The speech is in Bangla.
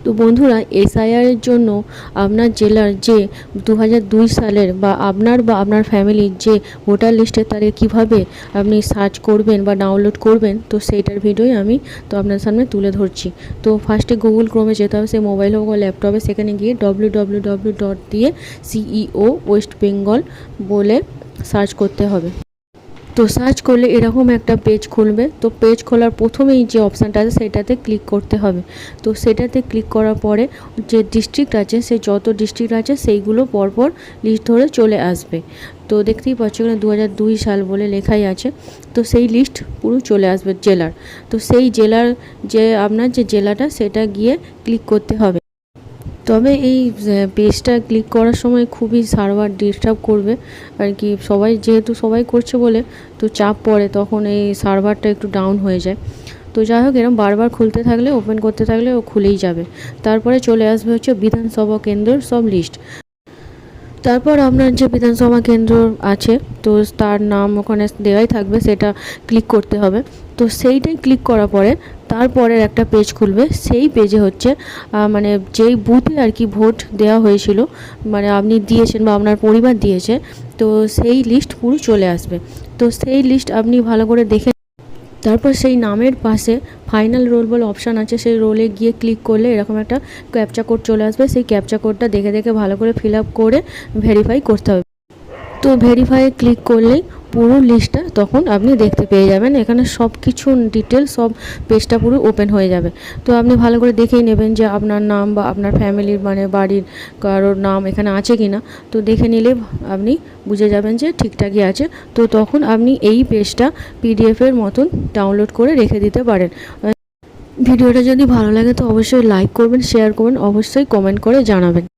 তো বন্ধুরা, এসআইআর এর জন্য আপনার জেলার যে 2002 সালের বা আপনার ফ্যামিলির যে ভোটার লিস্টের তারিখ কীভাবে আপনি সার্চ করবেন বা ডাউনলোড করবেন, তো সেইটার ভিডিওই আমি তো আপনার সামনে তুলে ধরছি। তো ফার্স্টে গুগল ক্রোমে যেতে হবে, সে মোবাইল হোক বা ল্যাপটপে, সেখানে গিয়ে www. দিয়ে CEO ওয়েস্ট বেঙ্গল বলে সার্চ করতে হবে। তো সার্চ করলে এরকম একটা পেজ খুলবে। তো পেজ খোলার প্রথমেই যে অপশানটা আছে সেটাতে ক্লিক করতে হবে। তো সেটাতে ক্লিক করার পরে যে ডিস্ট্রিক্ট আছে, সে যত ডিস্ট্রিক্ট আছে সেইগুলো পরপর লিস্ট ধরে চলে আসবে। তো দেখতেই পাচ্ছ এখানে 2002 সাল বলে লেখাই আছে। তো সেই লিস্ট পুরো চলে আসবে জেলার। তো সেই জেলার যে আপনার যে জেলাটা সেটা গিয়ে ক্লিক করতে হবে। তবে এই পেজটা ক্লিক করার সময় খুবই সার্ভার ডিস্টার্ব করবে আর কি, যেহেতু সবাই করছে বলে তো চাপ পড়ে, তখন এই সার্ভারটা একটু ডাউন হয়ে যায়। তো যাই হোক, এরকম বারবার খুলতে থাকলে, ওপেন করতে থাকলে ও খুলেই যাবে। তারপরে চলে আসবে হচ্ছে বিধানসভা কেন্দ্রের সব লিস্ট। তারপর আপনার যে বিধানসভা কেন্দ্র আছে তো তার নাম ওখানে দেওয়াই থাকবে, সেটা ক্লিক করতে হবে। তো সেইটাই ক্লিক করার পরে তারপরের একটা পেজ খুলবে। সেই পেজে হচ্ছে মানে যেই বুথে আর কি ভোট দেওয়া হয়েছিল, মানে আপনি দিয়েছেন বা আপনার পরিবার দিয়েছে, তো সেই লিস্ট পুরো চলে আসবে। তো সেই লিস্ট আপনি ভালো করে দেখে তারপর সেই নামের পাশে ফাইনাল রোল বলে অপশান আছে, সেই রোলে গিয়ে ক্লিক করলে এরকম একটা ক্যাপচা কোড চলে আসবে। সেই ক্যাপচা কোডটা দেখে দেখে ভালো করে ফিল আপ করে ভেরিফাই করতে হবে। তো ভেরিফাই ক্লিক করলেই পুরো লিস্টটা তখন আপনি দেখতে পেয়ে যাবেন। এখানে সব কিছু ডিটেলস, সব পেজটা পুরো ওপেন হয়ে যাবে। তো আপনি ভালো করে দেখেই নেবেন যে আপনার নাম বা আপনার ফ্যামিলির মানে বাড়ির কারোর নাম এখানে আছে কি না। তো দেখে নিলে আপনি বুঝে যাবেন যে ঠিকঠাকই আছে। তো তখন আপনি এই পেজটা পিডিএফের মতন ডাউনলোড করে রেখে দিতে পারেন। ভিডিওটা যদি ভালো লাগে তো অবশ্যই লাইক করবেন, শেয়ার করবেন, অবশ্যই কমেন্ট করে জানাবেন।